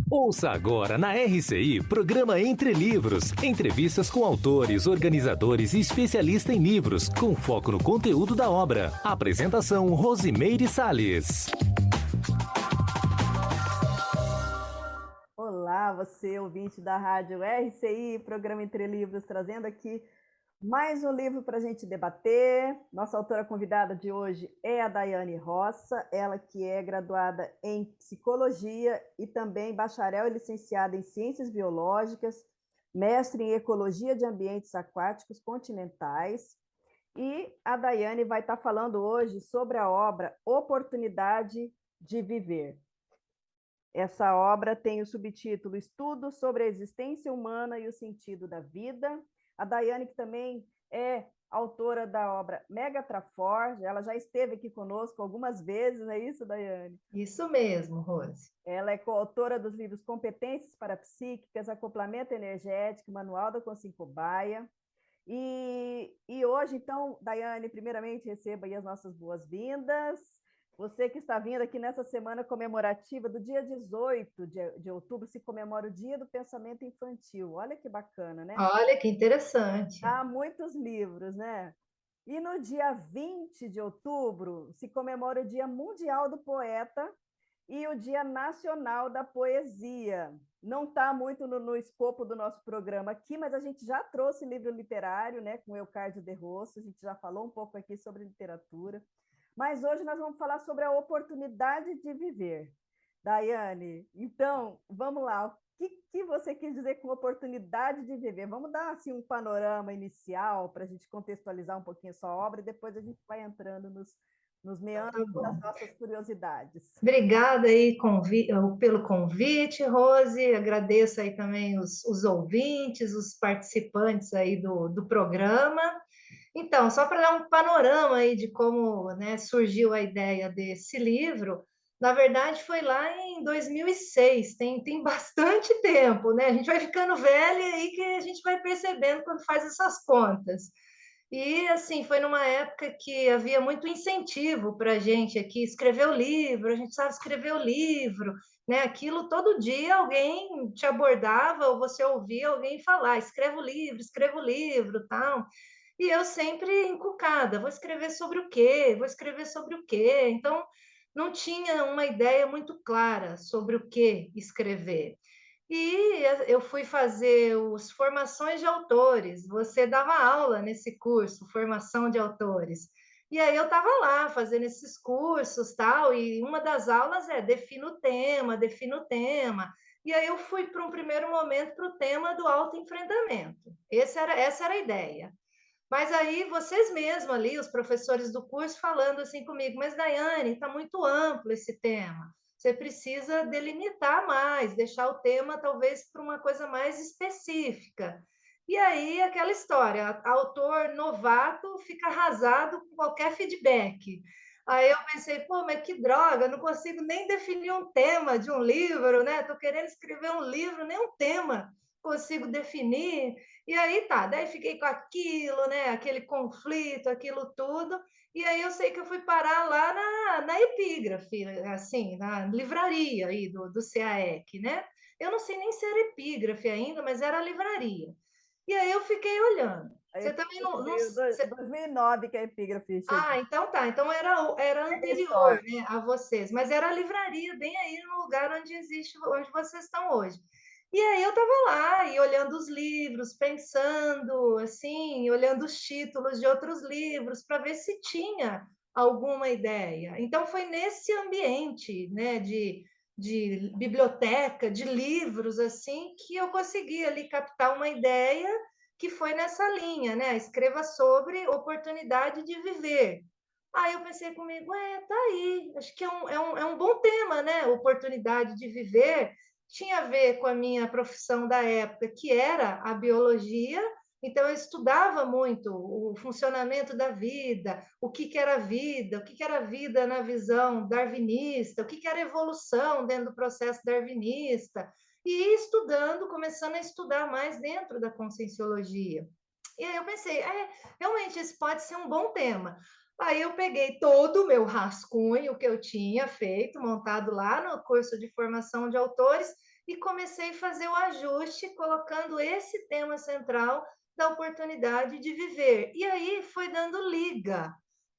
Ouça agora na RCI, programa Entre Livros. Entrevistas com autores, organizadores e especialistas em livros, com foco no conteúdo da obra. Apresentação Rosimeire Salles. Olá, você ouvinte da rádio RCI, programa Entre Livros, trazendo aqui mais um livro para a gente debater. Nossa autora convidada de hoje é a Daiane Roça, ela que é graduada em Psicologia e também bacharel e licenciada em Ciências Biológicas, mestre em Ecologia de Ambientes Aquáticos Continentais. E a Daiane vai estar falando hoje sobre a obra Oportunidade de Viver. Essa obra tem o subtítulo Estudo sobre a Existência Humana e o Sentido da Vida. A Daiane, que também é autora da obra Megatrafor, ela já esteve aqui conosco algumas vezes, não é isso, Daiane? Isso mesmo, Rose. Ela é coautora dos livros Competências Parapsíquicas, Acoplamento Energético, Manual da Consciência Cobaia. E hoje, então, Daiane, primeiramente, receba aí as nossas boas-vindas. Você que está vindo aqui nessa semana comemorativa do dia 18 de outubro, se comemora o Dia do Pensamento Infantil. Olha que bacana, né? Olha que interessante. Há muitos livros, né? E no dia 20 de outubro se comemora o Dia Mundial do Poeta e o Dia Nacional da Poesia. Não está muito no escopo do nosso programa aqui, mas a gente já trouxe livro literário, né, com Eucárdio de Rosso, a gente já falou um pouco aqui sobre literatura. Mas hoje nós vamos falar sobre a oportunidade de viver. Daiane, então, vamos lá. O que você quis dizer com oportunidade de viver? Vamos dar assim, um panorama inicial para a gente contextualizar um pouquinho a sua obra e depois a gente vai entrando nos meandros das nossas curiosidades. Obrigada aí pelo convite, Rose. Agradeço aí também os ouvintes, os participantes aí do programa. Então, só para dar um panorama aí de como, né, surgiu a ideia desse livro, na verdade foi lá em 2006, tem bastante tempo, né? A gente vai ficando velha e aí que a gente vai percebendo quando faz essas contas. E, assim, foi numa época que havia muito incentivo para a gente aqui escrever o livro, a gente sabe escrever o livro, né? Aquilo todo dia alguém te abordava ou você ouvia alguém falar, escreva o livro, tal. E eu sempre encucada, vou escrever sobre o quê? Vou escrever sobre o quê? Então, não tinha uma ideia muito clara sobre o que escrever. E eu fui fazer os formações de autores. Você dava aula nesse curso, formação de autores. E aí eu estava lá fazendo esses cursos, tal, e uma das aulas é defina o tema, defina o tema. E aí eu fui para um primeiro momento para o tema do autoenfrentamento. Essa era a ideia. Mas aí vocês mesmos ali, os professores do curso, falando assim comigo, mas Daiane, está muito amplo esse tema. Você precisa delimitar mais, deixar o tema talvez para uma coisa mais específica. E aí aquela história, autor novato fica arrasado com qualquer feedback. Aí eu pensei, pô, mas que droga, não consigo nem definir um tema de um livro, né? Estou querendo escrever um livro, nem um tema consigo definir. E aí tá, daí fiquei com aquilo, né? Aquele conflito, aquilo tudo. E aí eu sei que eu fui parar lá na epígrafe, assim, na livraria aí do CAEC, né? Eu não sei nem se era epígrafe ainda, mas era a livraria. E aí eu fiquei olhando. Você também não 2009 que a epígrafe chegou. Ah, então tá. Então era anterior, né, a vocês, mas era a livraria bem aí no lugar onde vocês estão hoje. E aí eu estava lá e olhando os livros, pensando assim, olhando os títulos de outros livros para ver se tinha alguma ideia. Então foi nesse ambiente, né, de biblioteca, de livros assim, que eu consegui ali captar uma ideia que foi nessa linha, né? Escreva sobre oportunidade de viver. Aí eu pensei comigo, tá aí, acho que é um bom tema, né? Oportunidade de viver. Tinha a ver com a minha profissão da época, que era a biologia, então eu estudava muito o funcionamento da vida, o que era vida, o que era vida na visão darwinista, o que era evolução dentro do processo darwinista, e estudando, começando a estudar mais dentro da conscienciologia. E aí eu pensei, realmente esse pode ser um bom tema. Aí eu peguei todo o meu rascunho que eu tinha feito, montado lá no curso de formação de autores, e comecei a fazer o ajuste, colocando esse tema central da oportunidade de viver. E aí foi dando liga,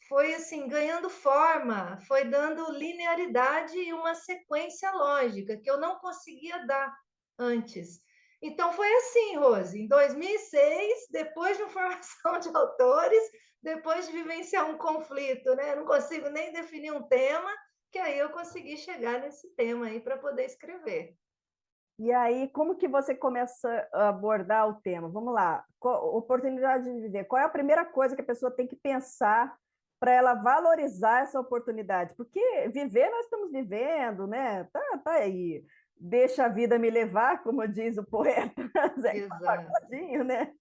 foi assim, ganhando forma, foi dando linearidade e uma sequência lógica que eu não conseguia dar antes. Então foi assim, Rose, em 2006, depois de uma formação de autores, depois de vivenciar um conflito, né? Não consigo nem definir um tema, que aí eu consegui chegar nesse tema aí para poder escrever. E aí, como que você começa a abordar o tema? Vamos lá, oportunidade de viver. Qual é a primeira coisa que a pessoa tem que pensar para ela valorizar essa oportunidade? Porque viver, nós estamos vivendo, né? Tá aí. Deixa a vida me levar, como diz o poeta Zeca Exato. Pagodinho, né?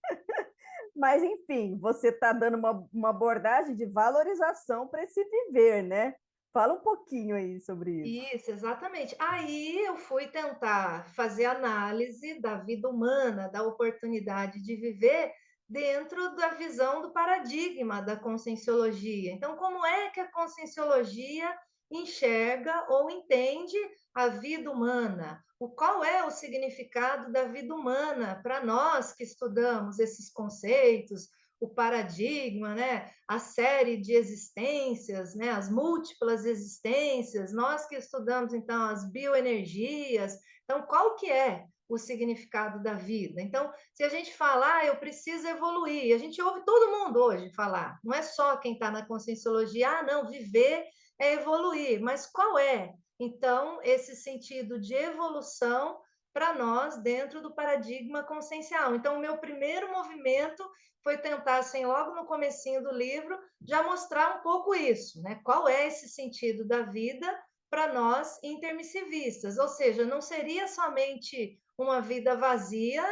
Mas, enfim, você está dando uma abordagem de valorização para esse viver, né? Fala um pouquinho aí sobre isso. Isso, exatamente. Aí eu fui tentar fazer análise da vida humana, da oportunidade de viver dentro da visão do paradigma da conscienciologia. Então, como é que a conscienciologia enxerga ou entende a vida humana? Qual é o significado da vida humana para nós que estudamos esses conceitos, o paradigma, né? A série de existências, né? As múltiplas existências, nós que estudamos, então, as bioenergias. Então, qual que é o significado da vida? Então, se a gente falar, eu preciso evoluir, a gente ouve todo mundo hoje falar, não é só quem está na conscienciologia, não, viver é evoluir, mas qual é, então, esse sentido de evolução para nós dentro do paradigma consciencial? Então, o meu primeiro movimento foi tentar, assim, logo no comecinho do livro, já mostrar um pouco isso, né? Qual é esse sentido da vida para nós intermissivistas? Ou seja, não seria somente uma vida vazia,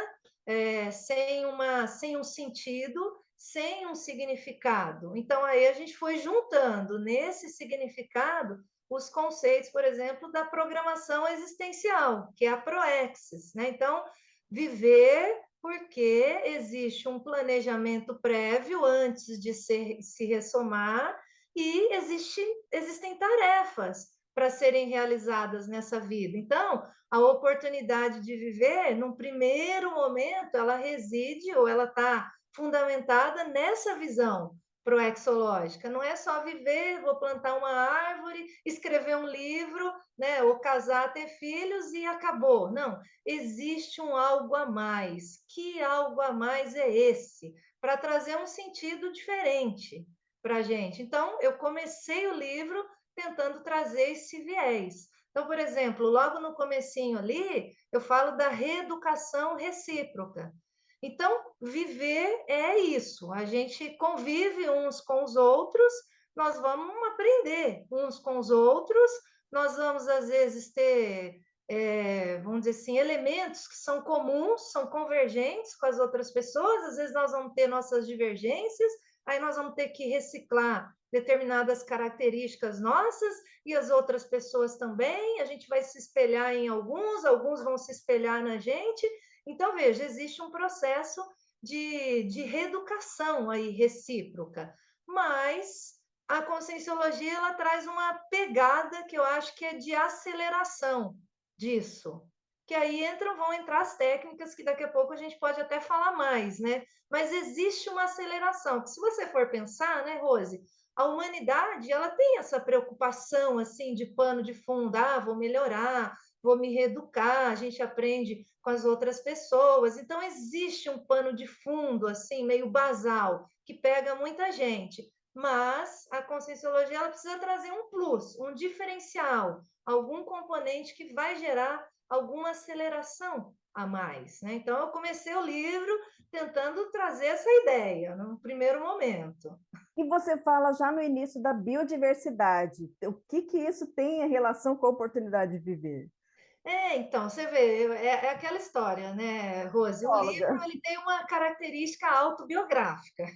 sem um sentido, sem um significado. Então, aí a gente foi juntando nesse significado os conceitos, por exemplo, da programação existencial, que é a Proexis, né? Então, viver porque existe um planejamento prévio antes de se ressomar e existem tarefas para serem realizadas nessa vida. Então, a oportunidade de viver, num primeiro momento, ela reside ou ela está fundamentada nessa visão proexológica. Não é só viver, vou plantar uma árvore, escrever um livro, né, ou casar, ter filhos e acabou. Não, existe um algo a mais. Que algo a mais é esse? Para trazer um sentido diferente para a gente. Então, eu comecei o livro tentando trazer esse viés. Então, por exemplo, logo no comecinho ali, eu falo da reeducação recíproca. Então, viver é isso. A gente convive uns com os outros, nós vamos aprender uns com os outros, nós vamos, às vezes, ter, vamos dizer assim, elementos que são comuns, são convergentes com as outras pessoas, às vezes nós vamos ter nossas divergências, aí nós vamos ter que reciclar determinadas características nossas e as outras pessoas também, a gente vai se espelhar em alguns vão se espelhar na gente. Então, veja, existe um processo de reeducação aí recíproca, mas a conscienciologia ela traz uma pegada que eu acho que é de aceleração disso. Que aí vão entrar as técnicas que daqui a pouco a gente pode até falar mais, né? Mas existe uma aceleração. Que se você for pensar, né, Rose, a humanidade ela tem essa preocupação assim de pano de fundo, vou melhorar, vou me reeducar, a gente aprende com as outras pessoas. Então existe um pano de fundo assim meio basal que pega muita gente. Mas a conscienciologia ela precisa trazer um plus, um diferencial, algum componente que vai gerar alguma aceleração a mais, né? Então eu comecei o livro tentando trazer essa ideia no primeiro momento. E você fala já no início da biodiversidade. O que isso tem em relação com a oportunidade de viver? Então, você vê, é aquela história, né, Rose? O livro Bióloga. ele tem uma característica autobiográfica.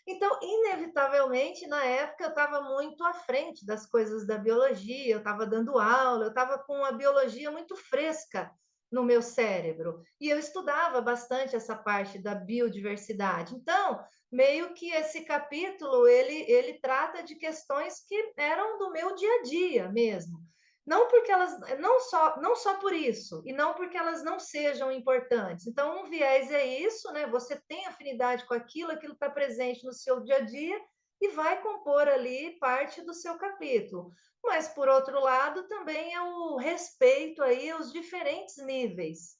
Então, inevitavelmente, na época, eu estava muito à frente das coisas da biologia, eu estava dando aula, eu estava com a biologia muito fresca no meu cérebro. E eu estudava bastante essa parte da biodiversidade. Então, meio que esse capítulo, ele trata de questões que eram do meu dia a dia mesmo. Não porque elas não só por isso, e não porque elas não sejam importantes. Então, um viés é isso, né? Você tem afinidade com aquilo, aquilo está presente no seu dia a dia e vai compor ali parte do seu capítulo. Mas, por outro lado, também é o respeito aí aos diferentes níveis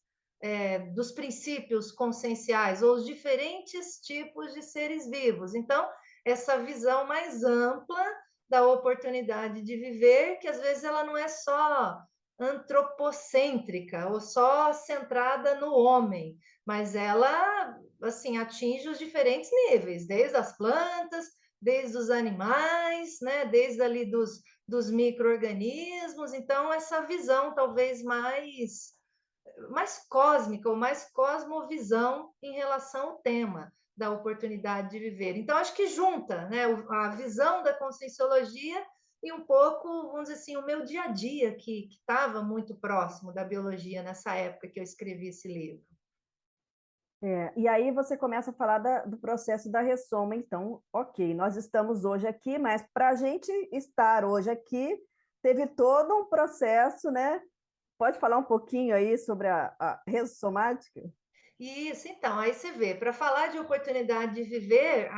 dos princípios conscienciais, ou os diferentes tipos de seres vivos. Então, essa visão mais ampla da oportunidade de viver, que às vezes ela não é só antropocêntrica ou só centrada no homem, mas ela assim atinge os diferentes níveis, desde as plantas, desde os animais, né, desde ali dos micro-organismos. Então, essa visão talvez mais cósmica ou mais cosmovisão em relação ao tema da oportunidade de viver. Então, acho que junta, né, a visão da conscienciologia e um pouco, vamos dizer assim, o meu dia a dia, que estava muito próximo da biologia nessa época que eu escrevi esse livro. E aí você começa a falar do processo da ressoma. Então, ok, nós estamos hoje aqui, mas para a gente estar hoje aqui, teve todo um processo, né? Pode falar um pouquinho aí sobre a ressomática? Isso, então, aí você vê, para falar de oportunidade de viver,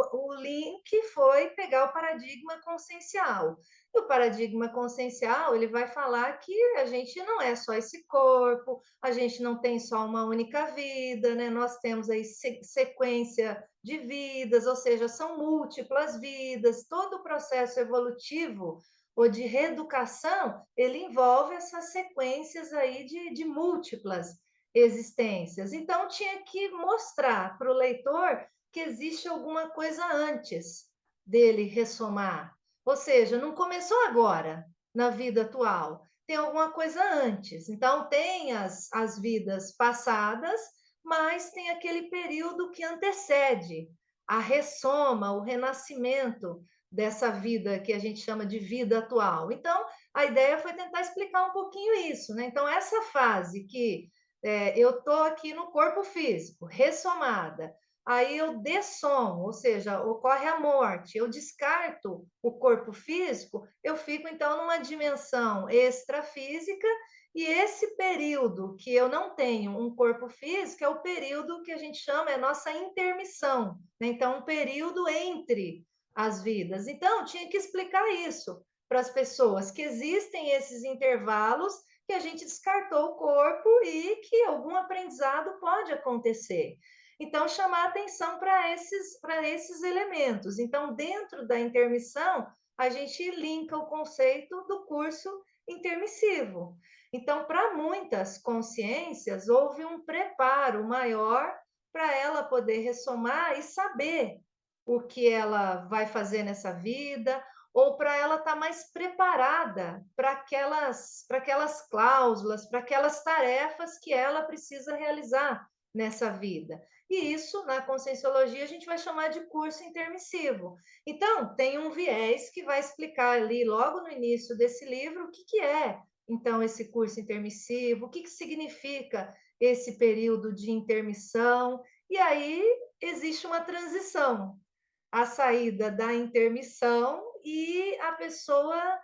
o link foi pegar o paradigma consciencial. E o paradigma consciencial, ele vai falar que a gente não é só esse corpo, a gente não tem só uma única vida, né? Nós temos aí sequência de vidas, ou seja, são múltiplas vidas, todo o processo evolutivo ou de reeducação, ele envolve essas sequências aí de múltiplas existências. Então, tinha que mostrar para o leitor que existe alguma coisa antes dele ressomar. Ou seja, não começou agora, na vida atual, tem alguma coisa antes. Então, tem as vidas passadas, mas tem aquele período que antecede a ressoma, o renascimento dessa vida que a gente chama de vida atual. Então, a ideia foi tentar explicar um pouquinho isso, né? Então, essa fase que eu estou aqui no corpo físico, ressomada. Aí eu dessomo, ou seja, ocorre a morte, eu descarto o corpo físico, eu fico então numa dimensão extrafísica, e esse período que eu não tenho um corpo físico é o período que a gente chama, é a nossa intermissão, né? Então, um período entre as vidas. Então, tinha que explicar isso para as pessoas, que existem esses intervalos que a gente descartou o corpo e que algum aprendizado pode acontecer. Então, chamar atenção para esses elementos. Então, dentro da intermissão, a gente linka o conceito do curso intermissivo. Então, para muitas consciências, houve um preparo maior para ela poder ressomar e saber o que ela vai fazer nessa vida, ou para ela estar mais preparada para aquelas cláusulas, para aquelas tarefas que ela precisa realizar nessa vida. E isso, na conscienciologia, a gente vai chamar de curso intermissivo. Então, tem um viés que vai explicar ali, logo no início desse livro, o que é, então, esse curso intermissivo, o que significa esse período de intermissão, e aí existe uma transição, a saída da intermissão e a pessoa,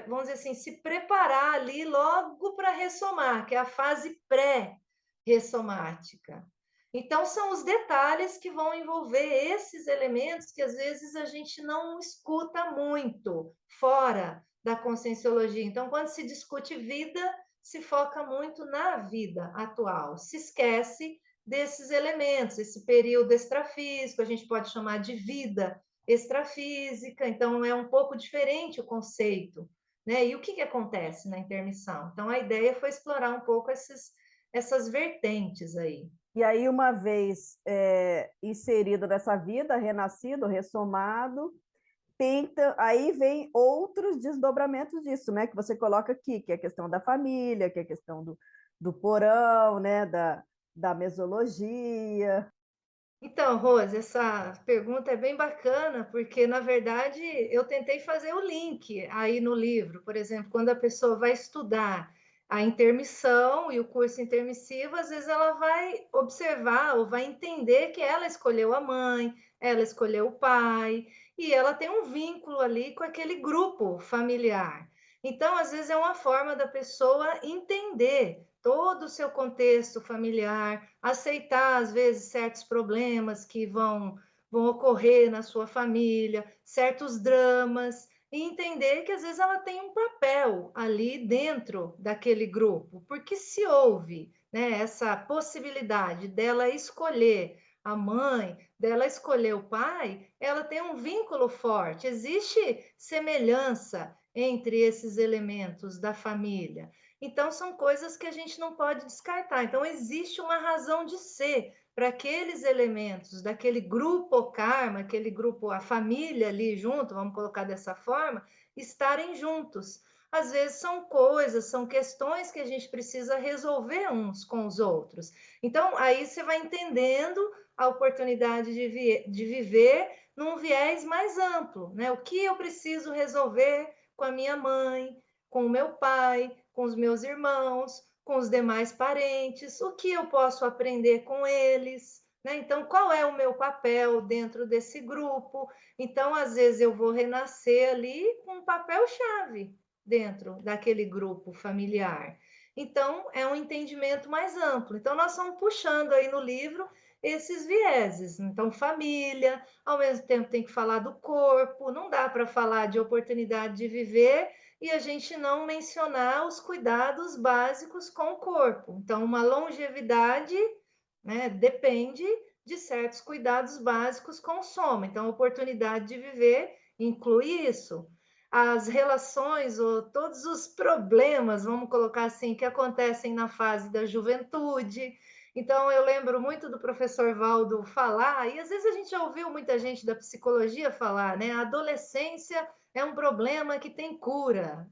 vamos dizer assim, se preparar ali logo para ressomar, que é a fase pré-ressomática. Então, são os detalhes que vão envolver esses elementos que às vezes a gente não escuta muito fora da conscienciologia. Então, quando se discute vida, se foca muito na vida atual, se esquece desses elementos, esse período extrafísico, a gente pode chamar de vida extrafísica, então é um pouco diferente o conceito, né? E o que acontece na intermissão? Então, a ideia foi explorar um pouco essas vertentes aí. E aí, uma vez inserido nessa vida, renascido, ressomado, aí vem outros desdobramentos disso, né? Que você coloca aqui, que é a questão da família, que é a questão do porão, né? Da mesologia. Então, Rose, essa pergunta é bem bacana, porque, na verdade, eu tentei fazer o link aí no livro. Por exemplo, quando a pessoa vai estudar a intermissão e o curso intermissivo, às vezes ela vai observar ou vai entender que ela escolheu a mãe, ela escolheu o pai, e ela tem um vínculo ali com aquele grupo familiar. Então, às vezes, é uma forma da pessoa entender todo o seu contexto familiar, aceitar, às vezes, certos problemas que vão ocorrer na sua família, certos dramas, e entender que, às vezes, ela tem um papel ali dentro daquele grupo, porque se houve, né, essa possibilidade dela escolher a mãe, dela escolher o pai, ela tem um vínculo forte, existe semelhança entre esses elementos da família. Então, são coisas que a gente não pode descartar. Então, existe uma razão de ser para aqueles elementos daquele grupo karma, aquele grupo, a família ali junto, vamos colocar dessa forma, estarem juntos. Às vezes são coisas, são questões que a gente precisa resolver uns com os outros. Então, aí você vai entendendo a oportunidade de viver num viés mais amplo, né? O que eu preciso resolver com a minha mãe, com o meu pai, com os meus irmãos, com os demais parentes, o que eu posso aprender com eles, né? Então, qual é o meu papel dentro desse grupo? Então, às vezes, eu vou renascer ali com um papel-chave dentro daquele grupo familiar. Então, é um entendimento mais amplo. Então, nós estamos puxando aí no livro esses vieses. Então, família, ao mesmo tempo tem que falar do corpo, não dá para falar de oportunidade de viver e a gente não mencionar os cuidados básicos com o corpo. Então, uma longevidade, né, depende de certos cuidados básicos com o soma. Então, a oportunidade de viver inclui isso. As relações ou todos os problemas, vamos colocar assim, que acontecem na fase da juventude. Então, eu lembro muito do professor Valdo falar, e às vezes a gente já ouviu muita gente da psicologia falar, né? A adolescência é um problema que tem cura.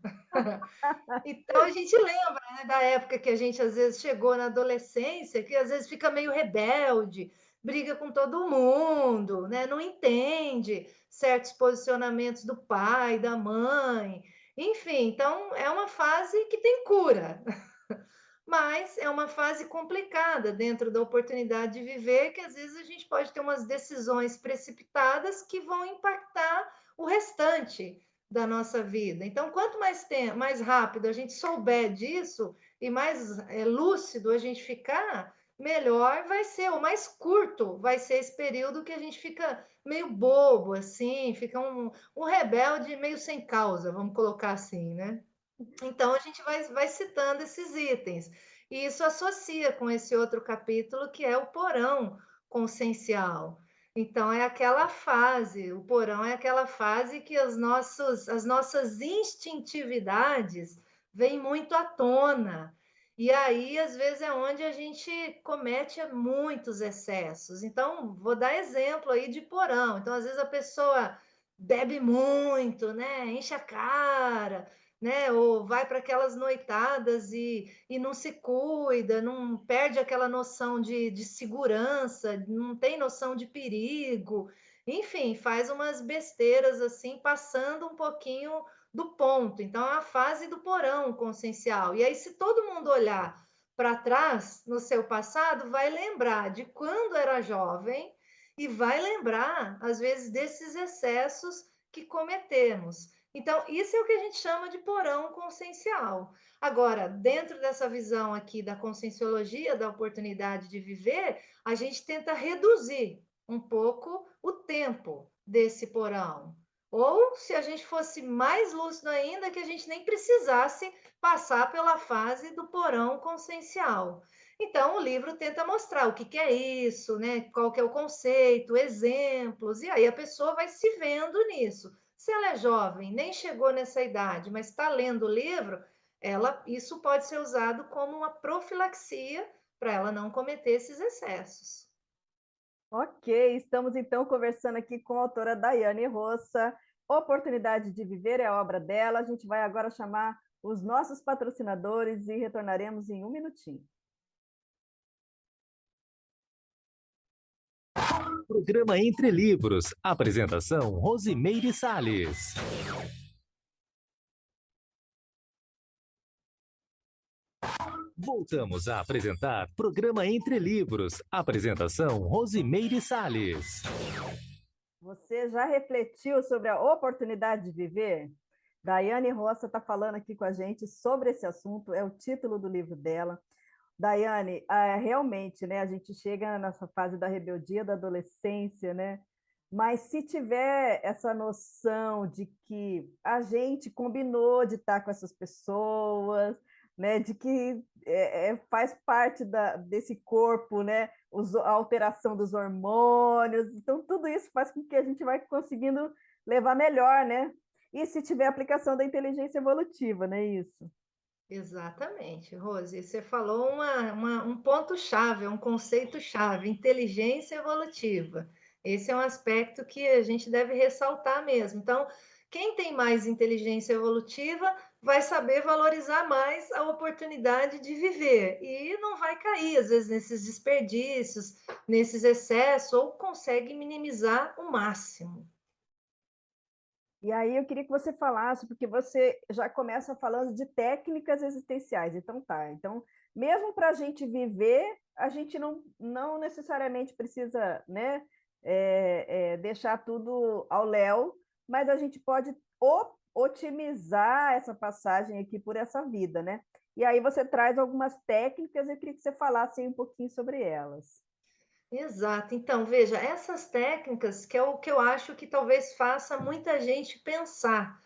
Então, a gente lembra, né, da época que a gente às vezes chegou na adolescência, que às vezes fica meio rebelde, briga com todo mundo, né? Não entende certos posicionamentos do pai, da mãe. Enfim, então é uma fase que tem cura, mas é uma fase complicada dentro da oportunidade de viver, que às vezes a gente pode ter umas decisões precipitadas que vão impactar o restante da nossa vida. Então, quanto mais tempo, mais rápido a gente souber disso e mais lúcido a gente ficar, melhor vai ser, ou mais curto vai ser esse período que a gente fica meio bobo, assim, fica um rebelde meio sem causa, vamos colocar assim, né? Então, a gente vai citando esses itens. E isso associa com esse outro capítulo, que é o porão consciencial. Então, é aquela fase, o porão é aquela fase que as nossas instintividades vêm muito à tona. E aí, às vezes, é onde a gente comete muitos excessos. Então, vou dar exemplo aí de porão. Então, às vezes, a pessoa bebe muito, né? Enche a cara, né? Ou vai para aquelas noitadas e não se cuida, não perde aquela noção de segurança, não tem noção de perigo, enfim, faz umas besteiras assim, passando um pouquinho do ponto. Então, é a fase do porão consciencial. E aí, se todo mundo olhar para trás no seu passado, vai lembrar de quando era jovem e vai lembrar, às vezes, desses excessos que cometemos. Então, isso é o que a gente chama de porão consciencial. Agora, dentro dessa visão aqui da conscienciologia, da oportunidade de viver, a gente tenta reduzir um pouco o tempo desse porão. Ou, se a gente fosse mais lúcido ainda, que a gente nem precisasse passar pela fase do porão consciencial. Então, o livro tenta mostrar o que é isso, né? Qual que é o conceito, exemplos, e aí a pessoa vai se vendo nisso. Se ela é jovem, nem chegou nessa idade, mas está lendo o livro, isso pode ser usado como uma profilaxia para ela não cometer esses excessos. Ok, estamos então conversando aqui com a autora Daiane Roça. Oportunidade de Viver é a obra dela. A gente vai agora chamar os nossos patrocinadores e retornaremos em um minutinho. Programa Entre Livros. Apresentação: Rosimeire Salles. Voltamos a apresentar Programa Entre Livros. Apresentação: Rosimeire Salles. Você já refletiu sobre a oportunidade de viver? Daiane Roça está falando aqui com a gente sobre esse assunto, é o título do livro dela. Daiane, realmente, né, a gente chega nessa fase da rebeldia, da adolescência, né? Mas se tiver essa noção de que a gente combinou de estar com essas pessoas, né, de que faz parte desse corpo, né, a alteração dos hormônios, então tudo isso faz com que a gente vai conseguindo levar melhor, né? E se tiver aplicação da inteligência evolutiva, não é isso? Exatamente, Rose. Você falou um ponto-chave, um conceito-chave, inteligência evolutiva. Esse é um aspecto que a gente deve ressaltar mesmo. Então, quem tem mais inteligência evolutiva vai saber valorizar mais a oportunidade de viver e não vai cair, às vezes, nesses desperdícios, nesses excessos, ou consegue minimizar o máximo. E aí eu queria que você falasse, porque você já começa falando de técnicas existenciais. Então tá. Então, mesmo para a gente viver, a gente não necessariamente precisa, né, deixar tudo ao léu, mas a gente pode otimizar essa passagem aqui por essa vida, né? E aí você traz algumas técnicas, eu queria que você falasse aí um pouquinho sobre elas. Exato. Então, veja, essas técnicas que é o que eu acho que talvez faça muita gente pensar,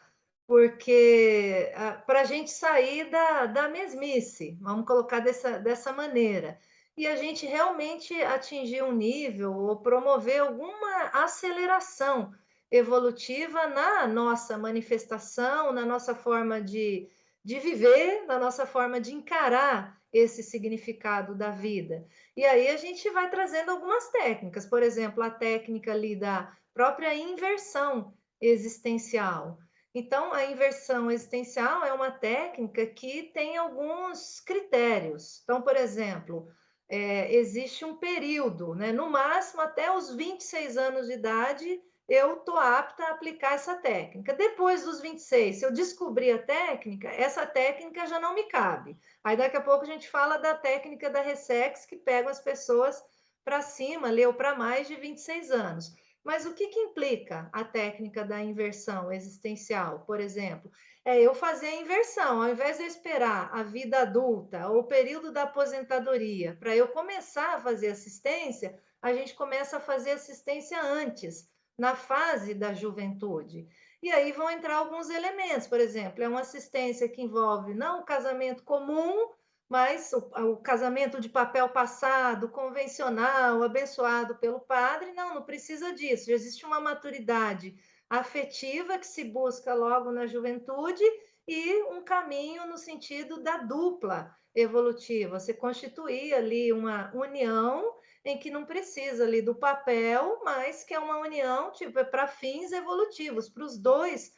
porque para a gente sair da mesmice, vamos colocar dessa maneira, e a gente realmente atingir um nível ou promover alguma aceleração evolutiva na nossa manifestação, na nossa forma de viver, na nossa forma de encarar esse significado da vida. E aí a gente vai trazendo algumas técnicas, por exemplo, a técnica ali da própria inversão existencial. Então, a inversão existencial é uma técnica que tem alguns critérios. Então, por exemplo, existe um período, né? No máximo até os 26 anos de idade, eu estou apta a aplicar essa técnica. Depois dos 26, se eu descobrir a técnica, essa técnica já não me cabe. Aí daqui a pouco a gente fala da técnica da Ressex, que pega as pessoas para cima, leu para mais de 26 anos. Mas o que implica a técnica da inversão existencial, por exemplo? É eu fazer a inversão, ao invés de eu esperar a vida adulta ou o período da aposentadoria para eu começar a fazer assistência, a gente começa a fazer assistência antes, na fase da juventude. E aí vão entrar alguns elementos, por exemplo, é uma assistência que envolve não o casamento comum, mas o casamento de papel passado, convencional, abençoado pelo padre, não precisa disso. Já existe uma maturidade afetiva que se busca logo na juventude e um caminho no sentido da dupla evolutiva. Você constituir ali uma união em que não precisa ali do papel, mas que é uma união tipo é para fins evolutivos, para os dois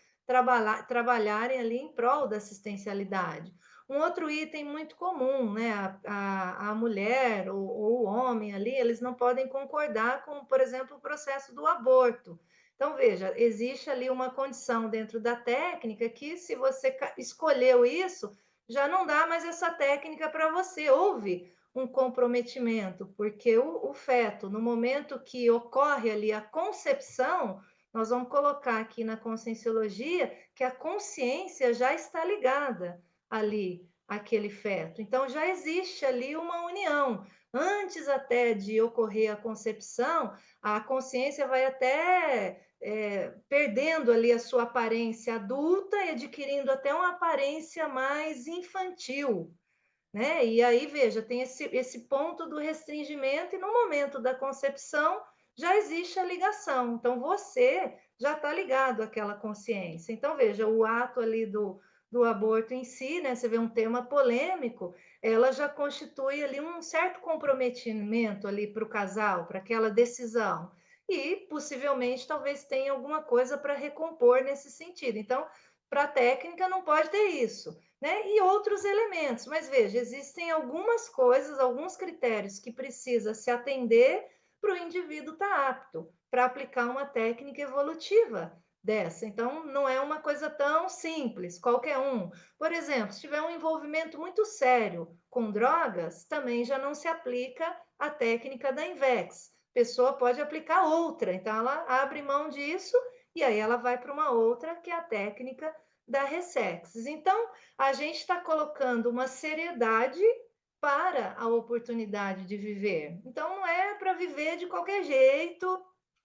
trabalharem ali em prol da assistencialidade. Um outro item muito comum, né? A mulher ou o homem ali, eles não podem concordar com, por exemplo, o processo do aborto. Então, veja, existe ali uma condição dentro da técnica que, se você escolheu isso, já não dá mais essa técnica para você. Houve um comprometimento, porque o feto, no momento que ocorre ali a concepção, nós vamos colocar aqui na conscienciologia que a consciência já está ligada ali aquele feto. Então já existe ali uma união. Antes até de ocorrer a concepção, a consciência vai até perdendo ali a sua aparência adulta e adquirindo até uma aparência mais infantil, né? E aí, veja, tem esse ponto do restringimento, e no momento da concepção já existe a ligação. Então, você já está ligado àquela consciência. Então, veja, o ato ali do aborto em si, né? Você vê um tema polêmico, ela já constitui ali um certo comprometimento ali para o casal, para aquela decisão. E possivelmente talvez tenha alguma coisa para recompor nesse sentido. Então, para a técnica não pode ter isso, né? E outros elementos. Mas veja, existem algumas coisas, alguns critérios que precisa se atender para o indivíduo estar apto para aplicar uma técnica evolutiva dessa. Então, não é uma coisa tão simples, qualquer um. Por exemplo, se tiver um envolvimento muito sério com drogas, também já não se aplica a técnica da INVEX. A pessoa pode aplicar outra, então ela abre mão disso e aí ela vai para uma outra, que é a técnica da Ressexes. Então, a gente está colocando uma seriedade para a oportunidade de viver. Então, não é para viver de qualquer jeito,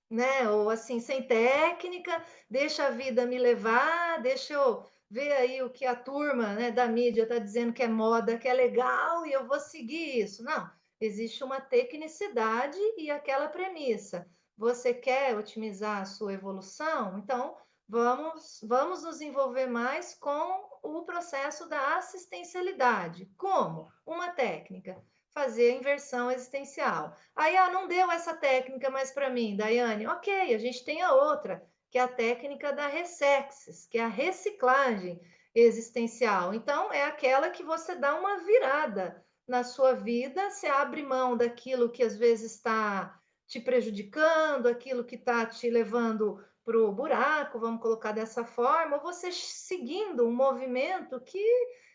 né? Ou assim, sem técnica, deixa a vida me levar, deixa eu ver aí o que a turma, né, da mídia está dizendo que é moda, que é legal, e eu vou seguir isso. Não, existe uma tecnicidade e aquela premissa. Você quer otimizar a sua evolução? Então, vamos nos envolver mais com o processo da assistencialidade. Como? Uma técnica, fazer a inversão existencial. Aí, não deu essa técnica mais para mim, Daiane. Ok, a gente tem a outra, que é a técnica da Ressexes, que é a reciclagem existencial. Então, é aquela que você dá uma virada na sua vida, você abre mão daquilo que às vezes está te prejudicando, aquilo que está te levando para o buraco, vamos colocar dessa forma, ou você seguindo um movimento que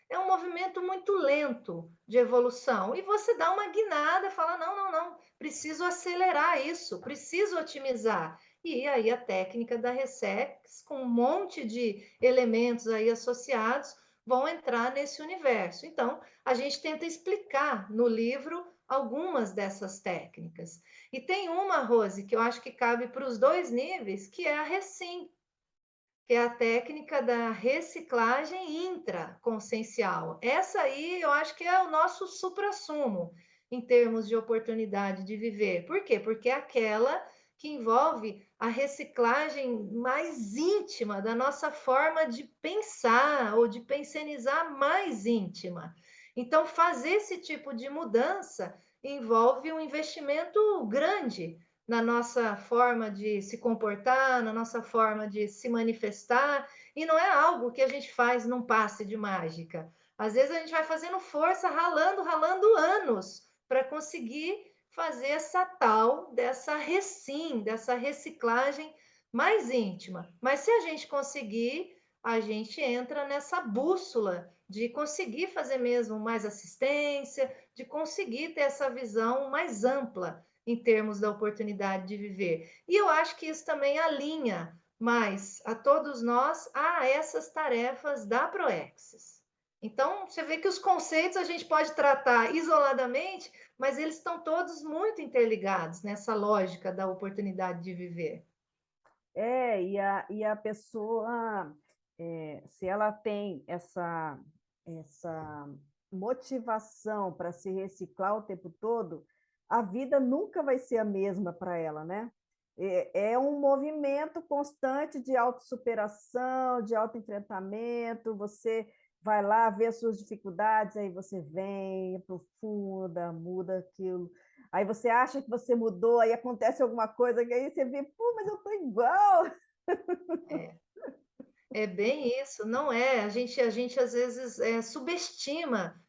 é um movimento muito lento de evolução. E você dá uma guinada, fala: não, não, não, preciso acelerar isso, preciso otimizar. E aí a técnica da Ressex, com um monte de elementos aí associados, vão entrar nesse universo. Então, a gente tenta explicar no livro algumas dessas técnicas. E tem uma, Rose, que eu acho que cabe para os dois níveis, que é a Recim, que é a técnica da reciclagem intraconsciencial. Essa aí eu acho que é o nosso suprassumo em termos de oportunidade de viver. Por quê? Porque é aquela que envolve a reciclagem mais íntima da nossa forma de pensar ou de pensionizar mais íntima. Então, fazer esse tipo de mudança envolve um investimento grande na nossa forma de se comportar, na nossa forma de se manifestar, e não é algo que a gente faz num passe de mágica. Às vezes a gente vai fazendo força, ralando anos para conseguir fazer essa tal dessa dessa reciclagem mais íntima. Mas se a gente conseguir, a gente entra nessa bússola de conseguir fazer mesmo mais assistência, de conseguir ter essa visão mais ampla em termos da oportunidade de viver. E eu acho que isso também alinha mais a todos nós a essas tarefas da Proexis. Então, você vê que os conceitos a gente pode tratar isoladamente, mas eles estão todos muito interligados nessa lógica da oportunidade de viver. E a pessoa, se ela tem essa motivação para se reciclar o tempo todo, a vida nunca vai ser a mesma para ela, né? É um movimento constante de autossuperação, de autoenfrentamento. Você vai lá ver as suas dificuldades, aí você vem, aprofunda, muda aquilo. Aí você acha que você mudou, aí acontece alguma coisa que aí você vê, pô, mas eu tô igual. É, é bem isso, não é? A gente às vezes subestima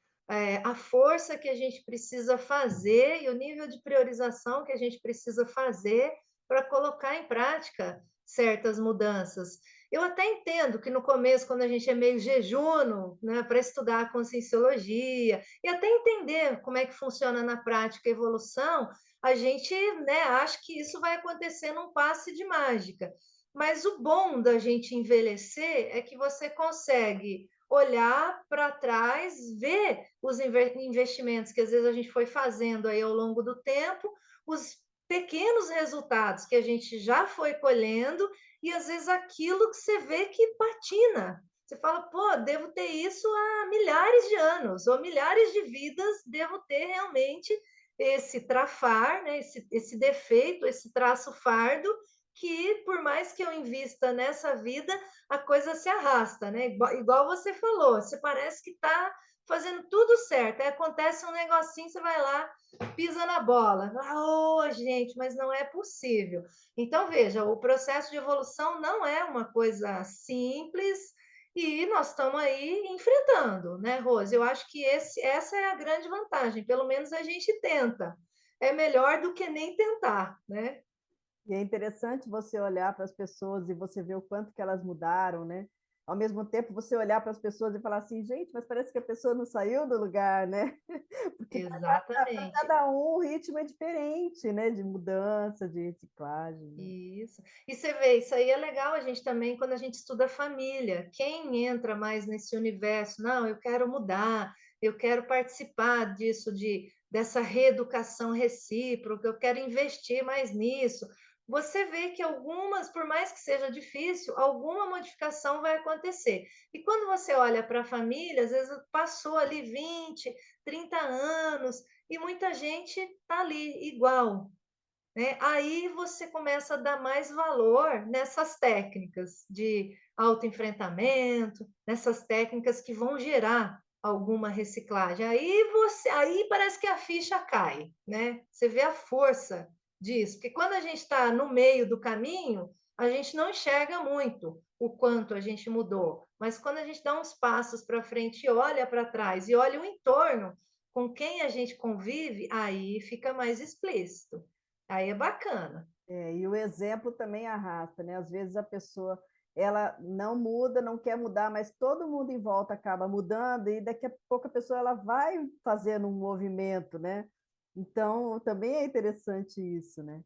a força que a gente precisa fazer e o nível de priorização que a gente precisa fazer para colocar em prática certas mudanças. Eu até entendo que no começo, quando a gente é meio jejuno, né, para estudar a conscienciologia e até entender como é que funciona na prática a evolução, a gente, né, acha que isso vai acontecer num passe de mágica. Mas o bom da gente envelhecer é que você consegue olhar para trás, ver os investimentos que às vezes a gente foi fazendo aí ao longo do tempo, os pequenos resultados que a gente já foi colhendo e às vezes aquilo que você vê que patina. Você fala, pô, devo ter isso há milhares de anos, ou milhares de vidas, devo ter realmente esse trafar, né, esse defeito, esse traço fardo, que por mais que eu invista nessa vida, a coisa se arrasta, né? Igual você falou, você parece que está fazendo tudo certo, aí acontece um negocinho, você vai lá, pisa na bola. Oh, gente, mas não é possível. Então, veja, o processo de evolução não é uma coisa simples e nós estamos aí enfrentando, né, Rose? Eu acho que essa é a grande vantagem, pelo menos a gente tenta. É melhor do que nem tentar, né? E é interessante você olhar para as pessoas e você ver o quanto que elas mudaram, né? ao mesmo tempo você olhar para as pessoas e falar assim, gente, mas parece que a pessoa não saiu do lugar, né? Porque para Exatamente. cada um o ritmo é diferente, né? De mudança, de reciclagem, né? Isso. E você vê, isso aí é legal a gente também quando a gente estuda família. Quem entra mais nesse universo, não, eu quero mudar, eu quero participar disso, dessa reeducação recíproca, eu quero investir mais nisso. Você vê que algumas, por mais que seja difícil, alguma modificação vai acontecer. E quando você olha para a família, às vezes passou ali 20, 30 anos, e muita gente está ali igual, né? Aí você começa a dar mais valor nessas técnicas de autoenfrentamento, nessas técnicas que vão gerar alguma reciclagem. Aí parece que a ficha cai, né? Você vê a força disso, porque quando a gente está no meio do caminho, a gente não enxerga muito o quanto a gente mudou, mas quando a gente dá uns passos para frente e olha para trás e olha o entorno com quem a gente convive, aí fica mais explícito. Aí é bacana. E o exemplo também arrasta, né? Às vezes a pessoa ela não muda, não quer mudar, mas todo mundo em volta acaba mudando e daqui a pouco a pessoa ela vai fazendo um movimento, né? Então também é interessante isso, né?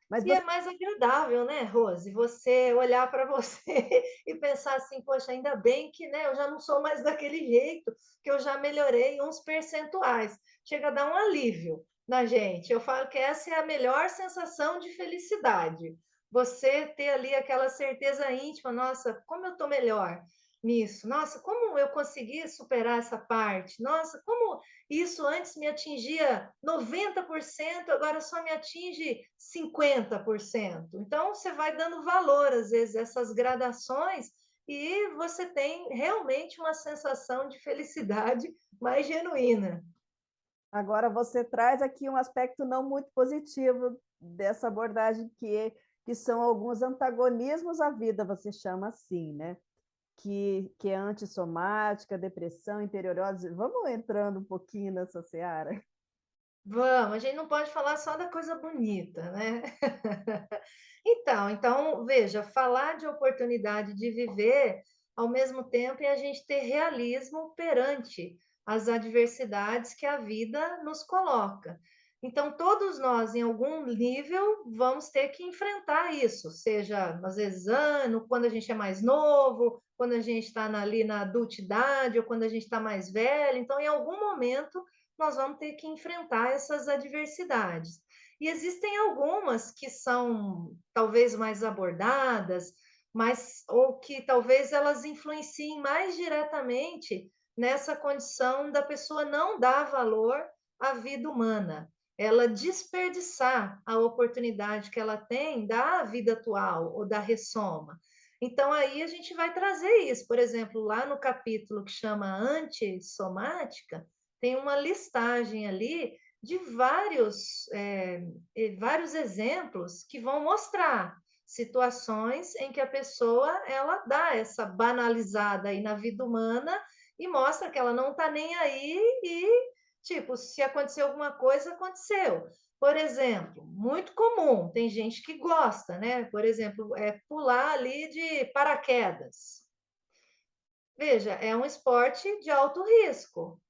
Mas E é você mais agradável, né, Rose? Você olhar para você e pensar assim, poxa, ainda bem que, né, eu já não sou mais daquele jeito, que eu já melhorei uns percentuais. Chega a dar um alívio na gente. Eu falo que essa é a melhor sensação de felicidade. Você ter ali aquela certeza íntima, nossa, como eu estou melhor nisso? Nossa, como eu consegui superar essa parte? Nossa, como isso antes me atingia 90%, agora só me atinge 50%. Então, você vai dando valor, às vezes, a essas gradações e você tem realmente uma sensação de felicidade mais genuína. agora você traz aqui um aspecto não muito positivo dessa abordagem que são alguns antagonismos à vida, você chama assim, né? Que é antissomática, depressão, interiorose. Vamos entrando um pouquinho nessa seara? Vamos, a gente não pode falar só da coisa bonita, né? Então, veja, falar de oportunidade de viver, ao mesmo tempo, é a gente ter realismo perante as adversidades que a vida nos coloca. Então, todos nós, em algum nível, vamos ter que enfrentar isso, seja às vezes quando a gente é mais novo, quando a gente está ali na adultidade, ou quando a gente está mais velho. Então, em algum momento, nós vamos ter que enfrentar essas adversidades. E existem algumas que são talvez mais abordadas, mas ou que talvez elas influenciem mais diretamente nessa condição da pessoa não dar valor à vida humana, ela desperdiçar a oportunidade que ela tem da vida atual ou da ressoma. Então aí a gente vai trazer isso, por exemplo, lá no capítulo que chama Antissomática, tem uma listagem ali de vários exemplos que vão mostrar situações em que a pessoa ela dá essa banalizada aí na vida humana e mostra que ela não está nem aí e, tipo, se aconteceu alguma coisa, aconteceu. Por exemplo, muito comum, tem gente que gosta, né? Por exemplo, pular ali de paraquedas. Veja, é um esporte de alto risco.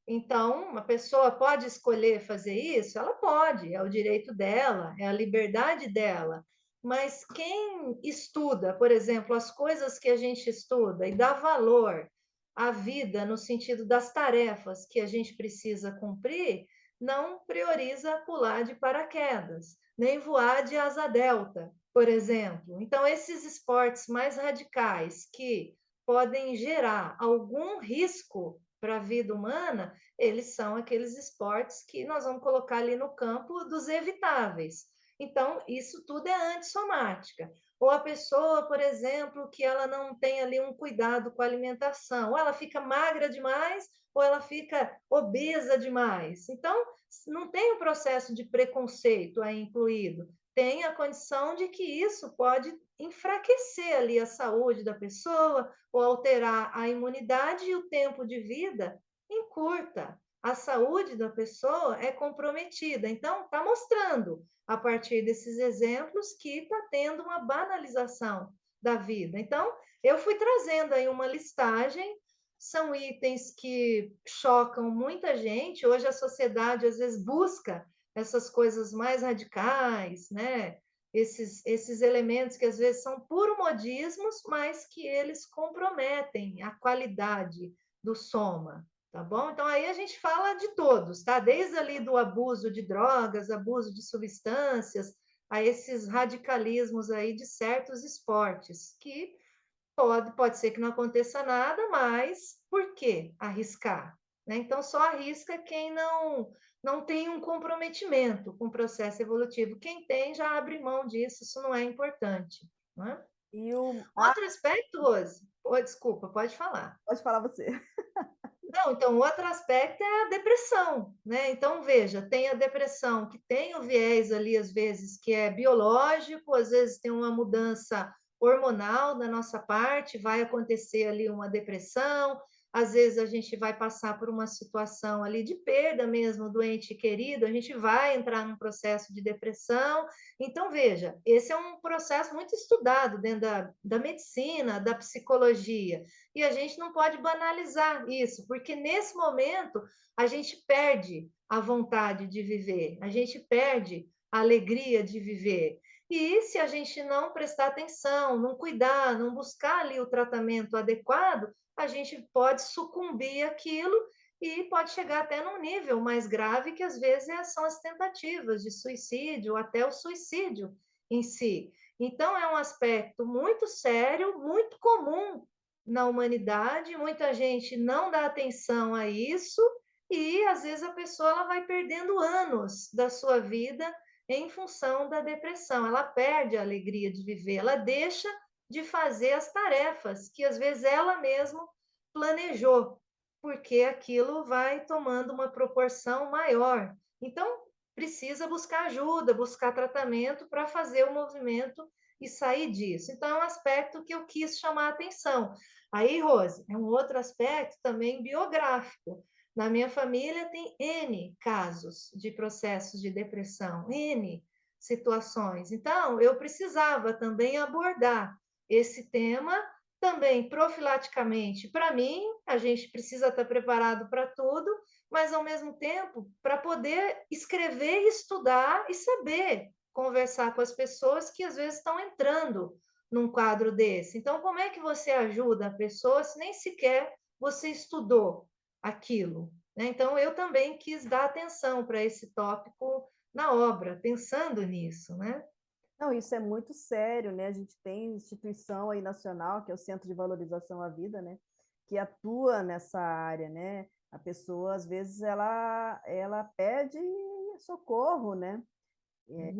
Então, uma pessoa pode escolher fazer isso? Ela pode, é o direito dela, é a liberdade dela. Mas quem estuda, por exemplo, as coisas que a gente estuda e dá valor à vida no sentido das tarefas que a gente precisa cumprir, não prioriza pular de paraquedas, nem voar de asa delta, por exemplo. Então, esses esportes mais radicais que podem gerar algum risco para a vida humana, eles são aqueles esportes que nós vamos colocar ali no campo dos evitáveis. Então, isso tudo é antissomática. Ou a pessoa, por exemplo, que ela não tem ali um cuidado com a alimentação, ou ela fica magra demais, ou ela fica obesa demais. Então, não tem o processo de preconceito aí incluído, tem a condição de que isso pode enfraquecer ali a saúde da pessoa ou alterar a imunidade e o tempo de vida encurta. A saúde da pessoa é comprometida. Então, está mostrando, a partir desses exemplos, que está tendo uma banalização da vida. Então, eu fui trazendo aí uma listagem, são itens que chocam muita gente. Hoje a sociedade às vezes busca essas coisas mais radicais, né? Esses elementos que às vezes são puro modismos, mas que eles comprometem a qualidade do soma, tá bom? Então aí a gente fala de todos, tá? Desde ali do abuso de drogas, abuso de substâncias, a esses radicalismos aí de certos esportes, que pode ser que não aconteça nada, mas por que arriscar? Né? Então, só arrisca quem não tem um comprometimento com o processo evolutivo. Quem tem já abre mão disso, isso não é importante. Né? E o... Outro aspecto, Rose, desculpa, pode falar. Pode falar você. Não, então, outro aspecto é a depressão, né? Então, veja, tem a depressão que tem o viés ali, às vezes, que é biológico, às vezes tem uma mudança hormonal da nossa parte, vai acontecer ali uma depressão, às vezes a gente vai passar por uma situação ali de perda mesmo do ente querido, a gente vai entrar num processo de depressão. Então, veja, esse é um processo muito estudado dentro da medicina, da psicologia. E a gente não pode banalizar isso, porque nesse momento a gente perde a vontade de viver, a gente perde a alegria de viver. E se a gente não prestar atenção, não cuidar, não buscar ali o tratamento adequado, a gente pode sucumbir àquilo e pode chegar até num nível mais grave, que às vezes são as tentativas de suicídio, ou até o suicídio em si. Então, é um aspecto muito sério, muito comum na humanidade, muita gente não dá atenção a isso, e às vezes a pessoa ela vai perdendo anos da sua vida em função da depressão. Ela perde a alegria de viver, ela deixa de fazer as tarefas que às vezes ela mesma planejou, porque aquilo vai tomando uma proporção maior. Então, precisa buscar ajuda, buscar tratamento para fazer o movimento e sair disso. Então, é um aspecto que eu quis chamar a atenção. Aí, Rose, é um outro aspecto também biográfico. Na minha família tem N casos de processos de depressão, N situações. Então, eu precisava também abordar esse tema também profilaticamente. Para mim, a gente precisa estar preparado para tudo, mas ao mesmo tempo para poder escrever e estudar e saber conversar com as pessoas que às vezes estão entrando num quadro desse. Então, como é que você ajuda a pessoa se nem sequer você estudou aquilo? Né? Então, eu também quis dar atenção para esse tópico na obra, pensando nisso, né? Não, isso é muito sério, né? A gente tem instituição aí nacional, que é o Centro de Valorização à Vida, né? Que atua nessa área, né? A pessoa, às vezes, ela pede socorro, né?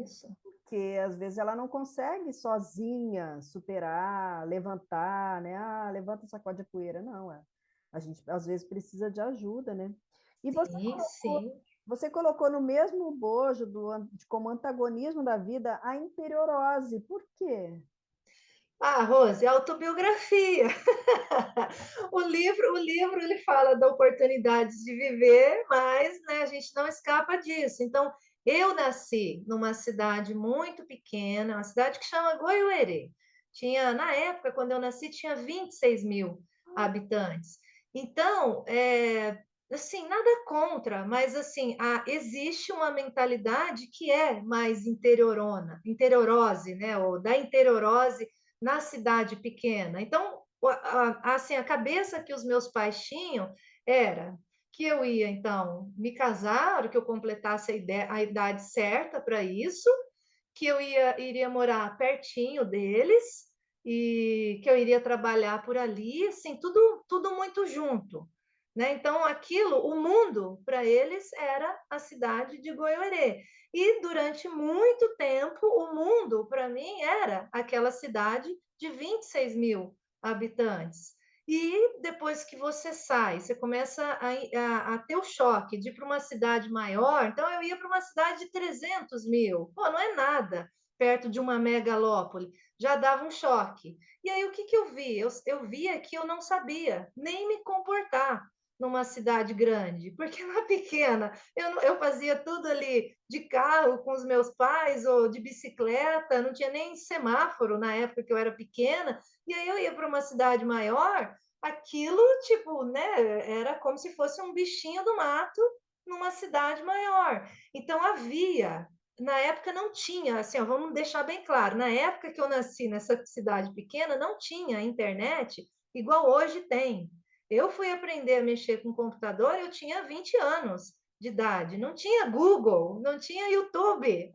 Isso. Porque, às vezes, ela não consegue sozinha superar, levantar, né? Ah, levanta, sacode a poeira. Não, a gente, às vezes, precisa de ajuda, né? E Sim, sim. você colocou no mesmo bojo como antagonismo da vida a interiorose. Por quê? Ah, Rose, autobiografia. O livro ele fala da oportunidade de viver, mas né, a gente não escapa disso. Então, eu nasci numa cidade muito pequena, uma cidade que chama Goiuerê. Na época, quando eu nasci, tinha 26 mil habitantes. Então, assim, nada contra, mas assim, existe uma mentalidade que é mais interiorona, interiorose, né? Ou da interiorose na cidade pequena. Então, assim, a cabeça que os meus pais tinham era que eu ia, então, me casar, na hora que eu completasse a idade certa para isso, que eu iria morar pertinho deles e que eu iria trabalhar por ali, assim, tudo muito junto. Né? Então, o mundo para eles era a cidade de Goiorê. E durante muito tempo, o mundo para mim era aquela cidade de 26 mil habitantes. E depois que você sai, você começa a ter o choque de ir para uma cidade maior. Então, eu ia para uma cidade de 300 mil. Pô, não é nada perto de uma megalópole. Já dava um choque. E aí, o que eu vi? Eu via que eu não sabia nem me comportar. numa cidade grande? Porque na pequena eu fazia tudo ali de carro com os meus pais ou de bicicleta, não tinha nem semáforo na época que eu era pequena, e aí eu ia para uma cidade maior, aquilo, tipo, né, era como se fosse um bichinho do mato numa cidade maior. Então havia, na época não tinha, assim, ó, vamos deixar bem claro, na época que eu nasci nessa cidade pequena, não tinha internet igual hoje tem. Eu fui aprender a mexer com computador, eu tinha 20 anos de idade, não tinha Google, não tinha YouTube,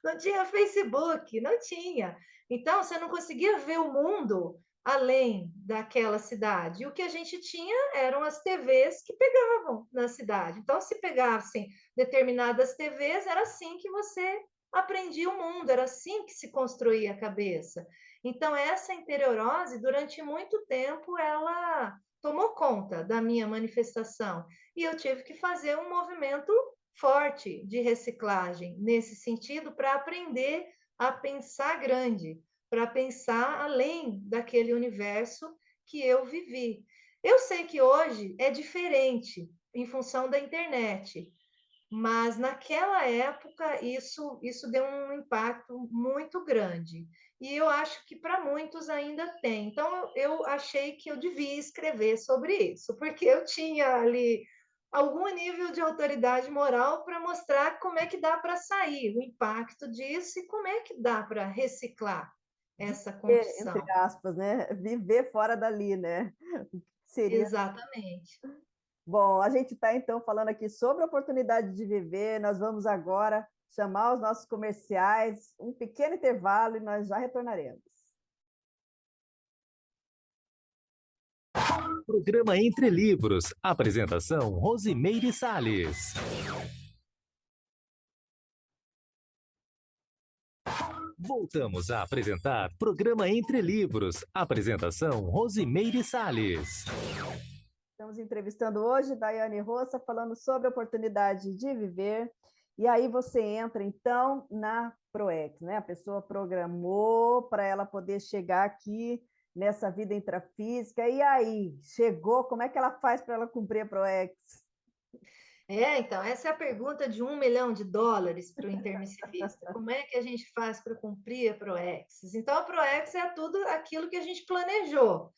não tinha Facebook, não tinha. Então, você não conseguia ver o mundo além daquela cidade. E o que a gente tinha eram as TVs que pegavam na cidade. Então, se pegassem determinadas TVs, era assim que você aprendia o mundo, era assim que se construía a cabeça. Então, essa interiorose, durante muito tempo, ela tomou conta da minha manifestação. E eu tive que fazer um movimento forte de reciclagem nesse sentido para aprender a pensar grande, para pensar além daquele universo que eu vivi. Eu sei que hoje é diferente em função da internet, mas naquela época isso deu um impacto muito grande. E eu acho que para muitos ainda tem. Então eu achei que eu devia escrever sobre isso, porque eu tinha ali algum nível de autoridade moral para mostrar como é que dá para sair, o impacto disso e como é que dá para reciclar essa Entre condição. aspas, né? Viver fora dali, né? Seria. Exatamente. Bom, a gente está então falando aqui sobre a oportunidade de viver. Nós vamos agora chamar os nossos comerciais, um pequeno intervalo e nós já retornaremos. Programa Entre Livros. Apresentação Rosimeire Sales. Voltamos a apresentar Programa Entre Livros. Apresentação Rosimeire Sales. Estamos entrevistando hoje Daiane Roça, falando sobre a oportunidade de viver. E aí você entra, então, na ProEx, né? A pessoa programou para ela poder chegar aqui nessa vida intrafísica. E aí, chegou, como é que ela faz para ela cumprir a ProEx? Então, essa é a pergunta de US$ 1 milhão para o intermissivista. Como é que a gente faz para cumprir a ProEx? Então, a ProEx é tudo aquilo que a gente planejou.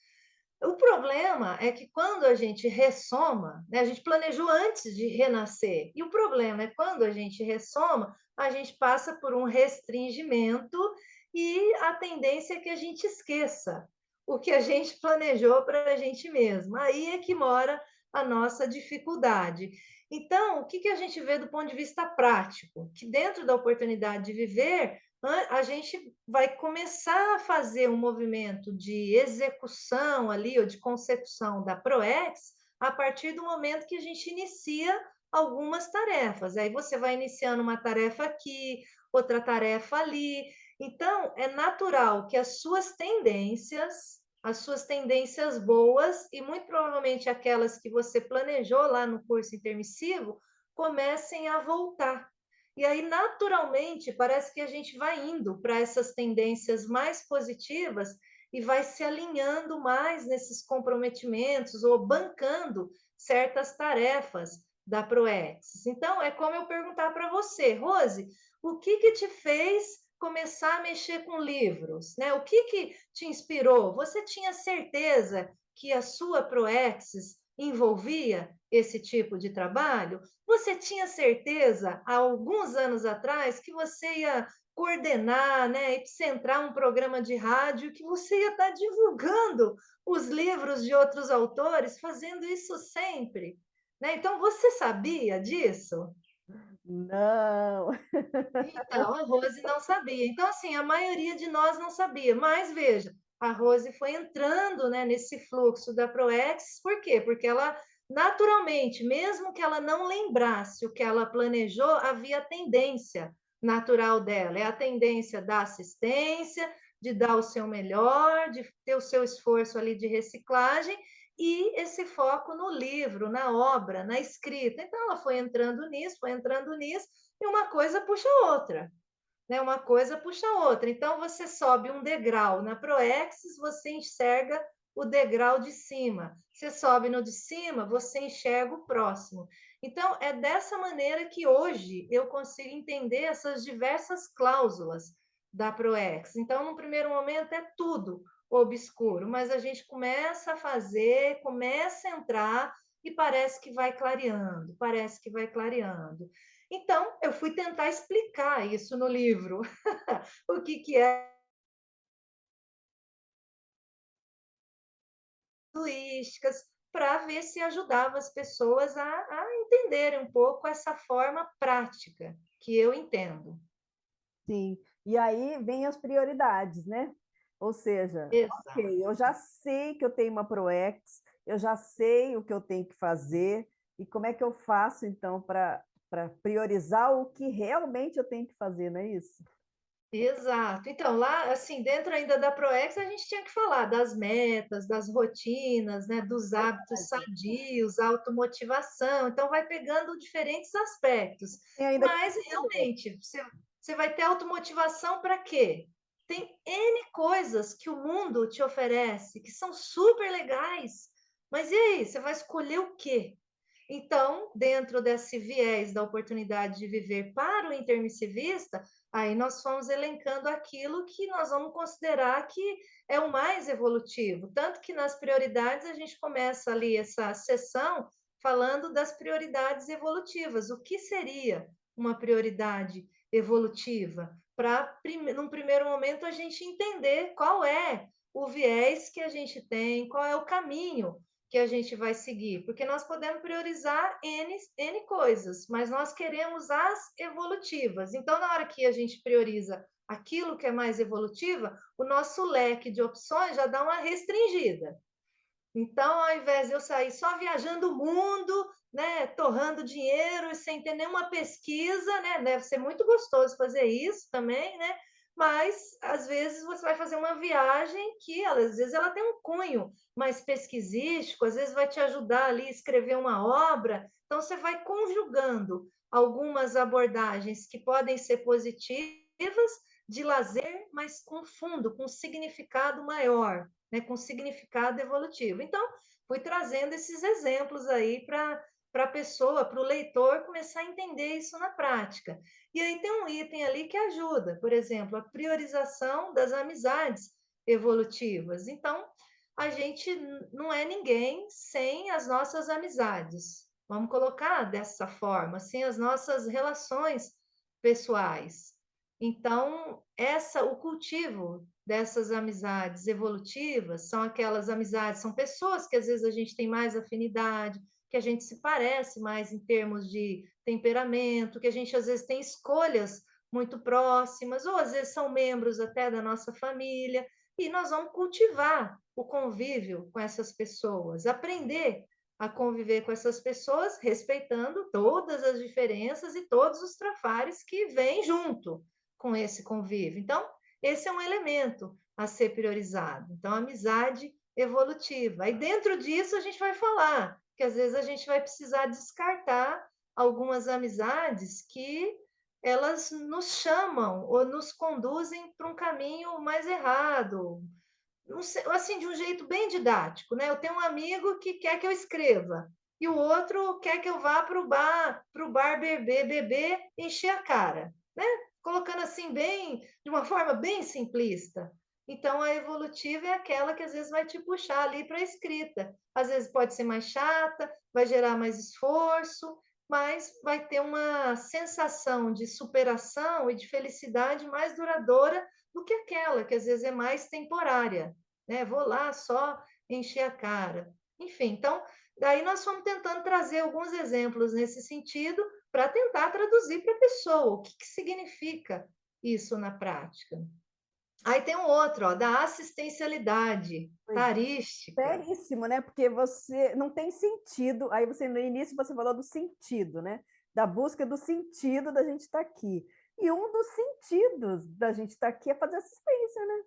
O problema é que quando a gente ressoma, né, a gente planejou antes de renascer, e o problema é quando a gente ressoma, a gente passa por um restringimento e a tendência é que a gente esqueça o que a gente planejou para a gente mesmo. Aí é que mora a nossa dificuldade. Então, o que, que a gente vê do ponto de vista prático? Que dentro da oportunidade de viver, a gente vai começar a fazer um movimento de execução ali, ou de concepção da ProEx, a partir do momento que a gente inicia algumas tarefas. Aí você vai iniciando uma tarefa aqui, outra tarefa ali. Então, é natural que as suas tendências boas, e muito provavelmente aquelas que você planejou lá no curso intermissivo, comecem a voltar. E aí, naturalmente, parece que a gente vai indo para essas tendências mais positivas e vai se alinhando mais nesses comprometimentos ou bancando certas tarefas da ProEx. Então, é como eu perguntar para você, Rose, o que que te fez começar a mexer com livros, né? O que que te inspirou? Você tinha certeza que a sua ProEx envolvia esse tipo de trabalho? Você tinha certeza, há alguns anos atrás, que você ia coordenar, né, e centrar um programa de rádio, que você ia estar divulgando os livros de outros autores, fazendo isso sempre, né? Então, você sabia disso? Não. Então, a Rose não sabia. Então, assim, a maioria de nós não sabia. Mas, veja, a Rose foi entrando, né, nesse fluxo da ProEx, por quê? Porque ela, naturalmente, mesmo que ela não lembrasse o que ela planejou, havia a tendência natural dela. É a tendência da assistência, de dar o seu melhor, de ter o seu esforço ali de reciclagem e esse foco no livro, na obra, na escrita. Então, ela foi entrando nisso, e uma coisa puxa a outra, né? Uma coisa puxa a outra. Então, você sobe um degrau na ProEx, você enxerga o degrau de cima. Você sobe no de cima, você enxerga o próximo. Então, é dessa maneira que hoje eu consigo entender essas diversas cláusulas da ProEx. Então, no primeiro momento, é tudo obscuro, mas a gente começa a fazer, começa a entrar e parece que vai clareando, parece que vai clareando. Então, eu fui tentar explicar isso no livro, o que é casuísticas, para ver se ajudava as pessoas a entenderem um pouco essa forma prática que eu entendo. Sim. E aí vem as prioridades, né? Ou seja, Exato. ok, eu já sei que eu tenho uma ProEx, eu já sei o que eu tenho que fazer, e como é que eu faço, então, para priorizar o que realmente eu tenho que fazer, não é isso? Exato. Então, lá, assim, dentro ainda da ProEx, a gente tinha que falar das metas, das rotinas, né, dos hábitos Verdade. sadios, automotivação. Então, vai pegando diferentes aspectos. Tem ainda que Mas, fazer. realmente, você vai ter automotivação para quê? Tem N coisas que o mundo te oferece, que são super legais. Mas e aí, você vai escolher o quê? Então, dentro desse viés da oportunidade de viver para o intermissivista, aí nós fomos elencando aquilo que nós vamos considerar que é o mais evolutivo. Tanto que nas prioridades a gente começa ali essa sessão falando das prioridades evolutivas. O que seria uma prioridade evolutiva? Para, num primeiro momento, a gente entender qual é o viés que a gente tem, qual é o caminho que a gente vai seguir, porque nós podemos priorizar N coisas, mas nós queremos as evolutivas. Então, na hora que a gente prioriza aquilo que é mais evolutiva, o nosso leque de opções já dá uma restringida. Então, ao invés de eu sair só viajando o mundo, né, torrando dinheiro e sem ter nenhuma pesquisa, né, deve ser muito gostoso fazer isso também, né? Mas às vezes você vai fazer uma viagem que às vezes ela tem um cunho mais pesquisístico, às vezes vai te ajudar ali a escrever uma obra. Então você vai conjugando algumas abordagens que podem ser positivas de lazer, mas com fundo, com significado maior, né, com significado evolutivo. Então, fui trazendo esses exemplos aí para a pessoa, para o leitor começar a entender isso na prática. E aí tem um item ali que ajuda, por exemplo, a priorização das amizades evolutivas. Então, a gente não é ninguém sem as nossas amizades. Vamos colocar dessa forma, sem as nossas relações pessoais. Então, o cultivo dessas amizades evolutivas são aquelas amizades, são pessoas que às vezes a gente tem mais afinidade, que a gente se parece mais em termos de temperamento, que a gente às vezes tem escolhas muito próximas, ou às vezes são membros até da nossa família, e nós vamos cultivar o convívio com essas pessoas, aprender a conviver com essas pessoas, respeitando todas as diferenças e todos os trafares que vêm junto com esse convívio. Então, esse é um elemento a ser priorizado. Então, amizade evolutiva. E dentro disso, a gente vai falar que às vezes a gente vai precisar descartar algumas amizades que elas nos chamam ou nos conduzem para um caminho mais errado. Não sei, assim, de um jeito bem didático, né? Eu tenho um amigo que quer que eu escreva e o outro quer que eu vá para o bar beber, encher a cara, né? Colocando assim bem, de uma forma bem simplista. Então a evolutiva é aquela que às vezes vai te puxar ali para a escrita. Às vezes pode ser mais chata, vai gerar mais esforço, mas vai ter uma sensação de superação e de felicidade mais duradoura do que aquela que às vezes é mais temporária, né? Vou lá só encher a cara. Enfim, então daí nós fomos tentando trazer alguns exemplos nesse sentido para tentar traduzir para a pessoa o que significa isso na prática. Aí tem um outro, ó, da assistencialidade Pois é, tarística. seríssimo, né? Porque você não tem sentido. Aí você no início você falou do sentido, né? Da busca do sentido da gente estar aqui. E um dos sentidos da gente estar aqui é fazer assistência, né?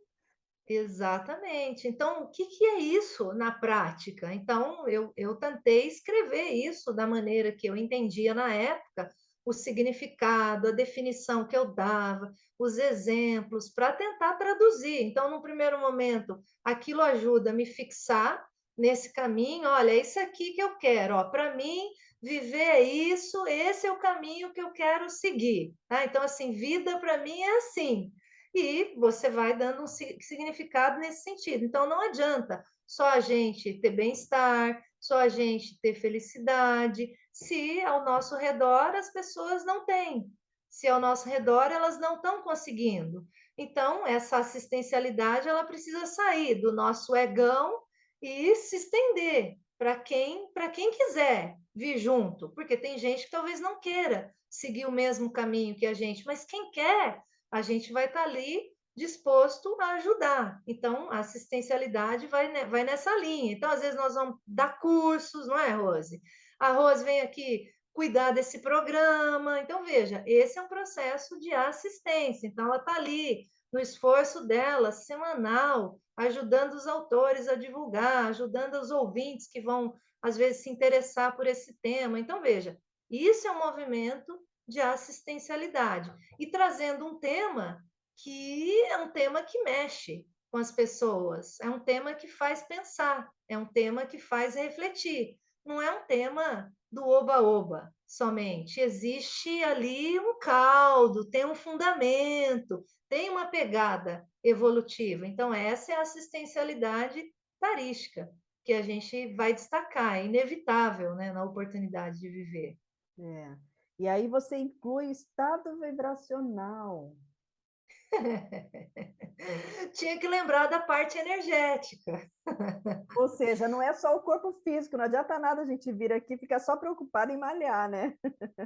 Exatamente. Então, o que é isso na prática? Então, eu tentei escrever isso da maneira que eu entendia na época, o significado, a definição que eu dava, os exemplos, para tentar traduzir. Então, no primeiro momento, aquilo ajuda a me fixar nesse caminho. Olha, é isso aqui que eu quero. Para mim, viver é isso, esse é o caminho que eu quero seguir. Tá? Então, assim, vida para mim é assim. E você vai dando um significado nesse sentido. Então, não adianta só a gente ter bem-estar, só a gente ter felicidade, se ao nosso redor as pessoas não têm, se ao nosso redor elas não estão conseguindo. Então, essa assistencialidade ela precisa sair do nosso egão e se estender para quem quiser vir junto, porque tem gente que talvez não queira seguir o mesmo caminho que a gente, mas quem quer, a gente vai estar ali disposto a ajudar. Então, a assistencialidade vai nessa linha. Então, às vezes, nós vamos dar cursos, não é, Rose? A Rose vem aqui cuidar desse programa. Então, veja, esse é um processo de assistência. Então, ela está ali no esforço dela, semanal, ajudando os autores a divulgar, ajudando os ouvintes que vão, às vezes, se interessar por esse tema. Então, veja, isso é um movimento de assistencialidade. E trazendo um tema que é um tema que mexe com as pessoas, é um tema que faz pensar, é um tema que faz refletir. Não é um tema do oba-oba somente. Existe ali um caldo, tem um fundamento, tem uma pegada evolutiva. Então, essa é a assistencialidade tarística que a gente vai destacar, é inevitável, né, na oportunidade de viver. É. E aí você inclui estado vibracional. Tinha que lembrar da parte energética. Ou seja, não é só o corpo físico, não adianta nada a gente vir aqui e ficar só preocupado em malhar, né?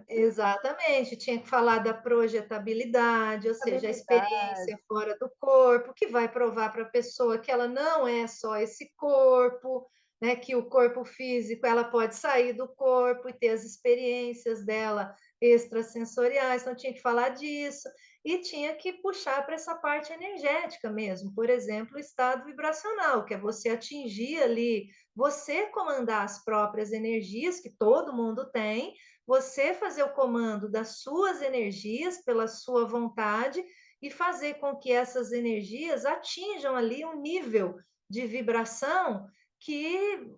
Exatamente, tinha que falar da projetabilidade, ou seja, a Habilidade. experiência fora do corpo, que vai provar para a pessoa que ela não é só esse corpo, né? Que o corpo físico, ela pode sair do corpo e ter as experiências dela extrasensoriais, então tinha que falar disso, e tinha que puxar para essa parte energética mesmo, por exemplo, o estado vibracional, que é você atingir ali, você comandar as próprias energias que todo mundo tem, você fazer o comando das suas energias pela sua vontade e fazer com que essas energias atinjam ali um nível de vibração que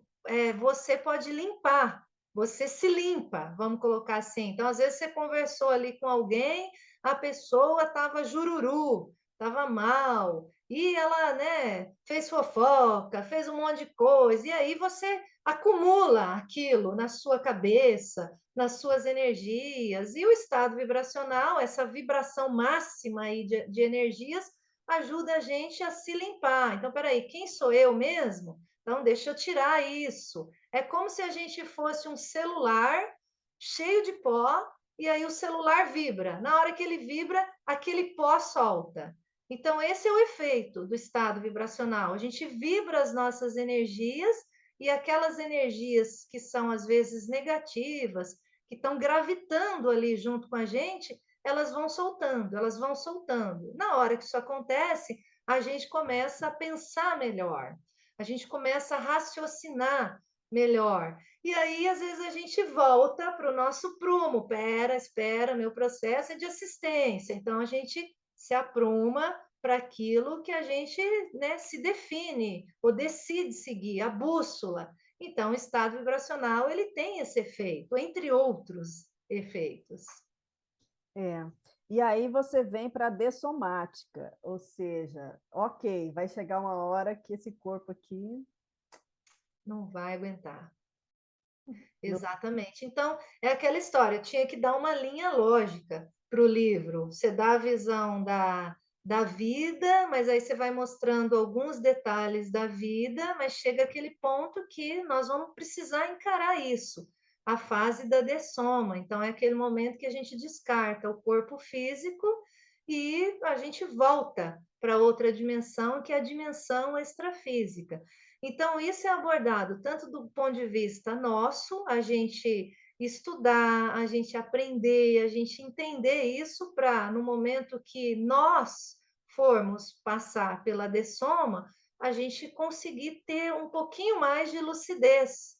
você pode limpar. Você se limpa, vamos colocar assim. Então, às vezes, você conversou ali com alguém, a pessoa estava jururu, estava mal, e ela, né, fez fofoca, fez um monte de coisa, e aí você acumula aquilo na sua cabeça, nas suas energias. E o estado vibracional, essa vibração máxima aí de energias, ajuda a gente a se limpar. Então, peraí, quem sou eu mesmo? Então, deixa eu tirar isso. É como se a gente fosse um celular cheio de pó, e aí o celular vibra. Na hora que ele vibra, aquele pó solta. Então, esse é o efeito do estado vibracional. A gente vibra as nossas energias e aquelas energias que são, às vezes, negativas, que estão gravitando ali junto com a gente, elas vão soltando, elas vão soltando. Na hora que isso acontece, a gente começa a pensar melhor, a gente começa a raciocinar melhor. E aí, às vezes, a gente volta para o nosso prumo. Espera, meu processo é de assistência. Então, a gente se apruma para aquilo que a gente, né, se define ou decide seguir, a bússola. Então, o estado vibracional ele tem esse efeito, entre outros efeitos. É. E aí você vem para a dessomática, ou seja, ok, vai chegar uma hora que esse corpo aqui Não vai aguentar. não. Exatamente. Então, é aquela história, tinha que dar uma linha lógica para o livro. Você dá a visão da vida, mas aí você vai mostrando alguns detalhes da vida, mas chega aquele ponto que nós vamos precisar encarar isso, a fase da dessoma. Então, é aquele momento que a gente descarta o corpo físico e a gente volta para outra dimensão, que é a dimensão extrafísica. Então, isso é abordado tanto do ponto de vista nosso, a gente estudar, a gente aprender, a gente entender isso para, no momento que nós formos passar pela dessoma, a gente conseguir ter um pouquinho mais de lucidez,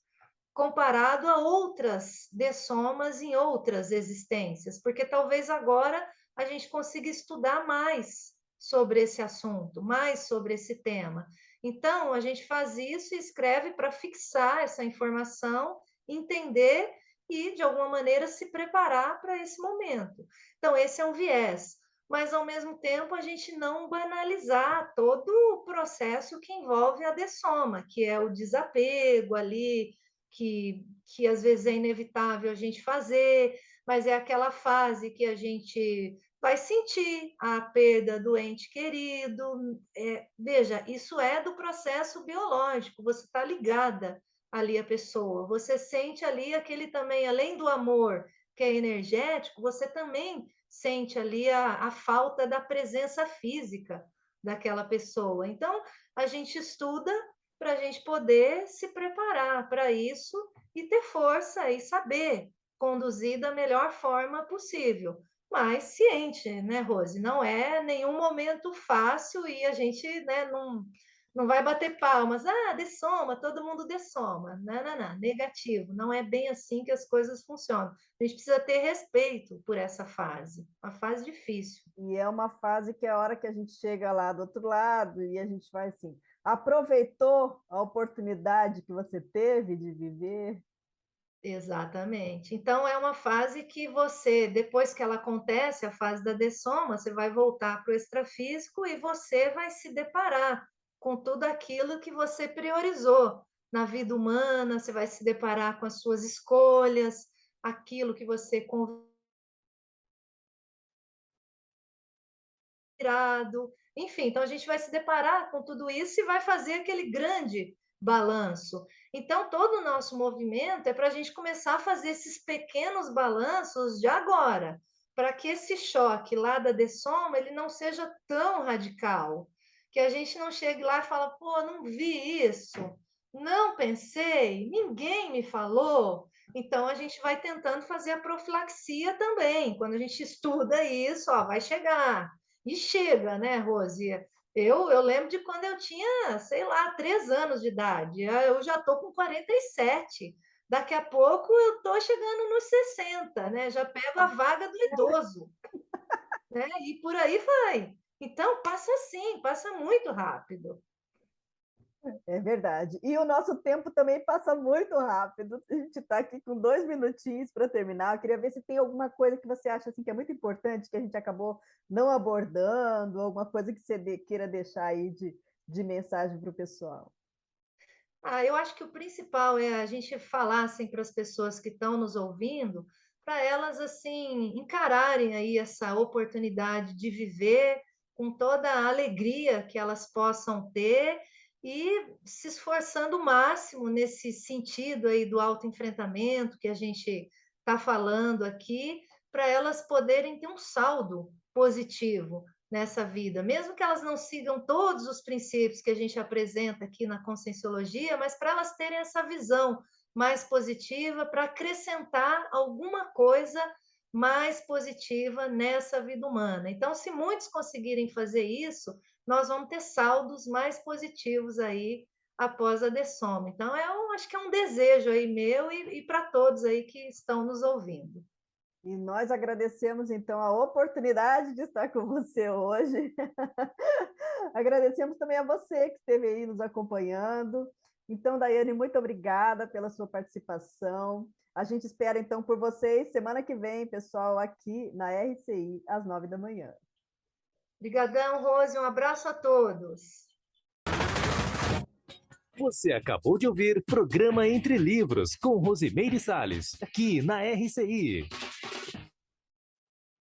comparado a outras dessomas em outras existências, porque talvez agora a gente consiga estudar mais sobre esse assunto, mais sobre esse tema. Então, a gente faz isso e escreve para fixar essa informação, entender e, de alguma maneira, se preparar para esse momento. Então, esse é um viés. Mas, ao mesmo tempo, a gente não banalizar todo o processo que envolve a dessoma, que é o desapego ali, que às vezes é inevitável a gente fazer, mas é aquela fase que a gente vai sentir a perda do ente querido. Veja, isso é do processo biológico, você está ligada ali à pessoa, você sente ali aquele também, além do amor que é energético, você também sente ali a falta da presença física daquela pessoa. Então, a gente estuda para a gente poder se preparar para isso e ter força e saber conduzir da melhor forma possível. Mas ciente, né, Rose? Não é nenhum momento fácil e a gente, né, não vai bater palmas. Ah, dessoma, todo mundo dessoma. Não, não, não, negativo. Não é bem assim que as coisas funcionam. A gente precisa ter respeito por essa fase, uma fase difícil. E é uma fase que é a hora que a gente chega lá do outro lado e a gente vai assim, aproveitou a oportunidade que você teve de viver? Exatamente. Então, é uma fase que você, depois que ela acontece, a fase da dessoma, você vai voltar para o extrafísico e você vai se deparar com tudo aquilo que você priorizou na vida humana, você vai se deparar com as suas escolhas, aquilo que você convidado, enfim, então a gente vai se deparar com tudo isso e vai fazer aquele grande balanço. Então, todo o nosso movimento é para a gente começar a fazer esses pequenos balanços de agora, para que esse choque lá da dessoma ele não seja tão radical, que a gente não chegue lá e fala, pô, não vi isso, não pensei, ninguém me falou. Então, a gente vai tentando fazer a profilaxia também. Quando a gente estuda isso, ó, vai chegar. E chega, né, Rose? Eu lembro de quando eu tinha, sei lá, 3 anos de idade. Eu já estou com 47. Daqui a pouco eu estou chegando nos 60, né? Já pego a vaga do idoso, né? E por aí vai. Então, passa assim, passa muito rápido. É verdade. E o nosso tempo também passa muito rápido. A gente está aqui com 2 minutinhos para terminar. Eu queria ver se tem alguma coisa que você acha assim, que é muito importante, que a gente acabou não abordando, alguma coisa que você queira deixar aí de mensagem para o pessoal. Eu acho que o principal é a gente falar assim, para as pessoas que estão nos ouvindo, para elas assim encararem aí essa oportunidade de viver com toda a alegria que elas possam ter e se esforçando o máximo nesse sentido aí do autoenfrentamento que a gente está falando aqui, para elas poderem ter um saldo positivo nessa vida, mesmo que elas não sigam todos os princípios que a gente apresenta aqui na Conscienciologia, mas para elas terem essa visão mais positiva, para acrescentar alguma coisa mais positiva nessa vida humana. Então, se muitos conseguirem fazer isso, nós vamos ter saldos mais positivos aí após a dessoma. Então, acho que é um desejo aí meu e para todos aí que estão nos ouvindo. E nós agradecemos, então, a oportunidade de estar com você hoje. Agradecemos também a você que esteve aí nos acompanhando. Então, Daiane, muito obrigada pela sua participação. A gente espera, então, por vocês semana que vem, pessoal, aqui na RCI, às 9 da manhã. Obrigadão, Rose. Um abraço a todos. Você acabou de ouvir Programa Entre Livros, com Rosimeire Salles, aqui na RCI.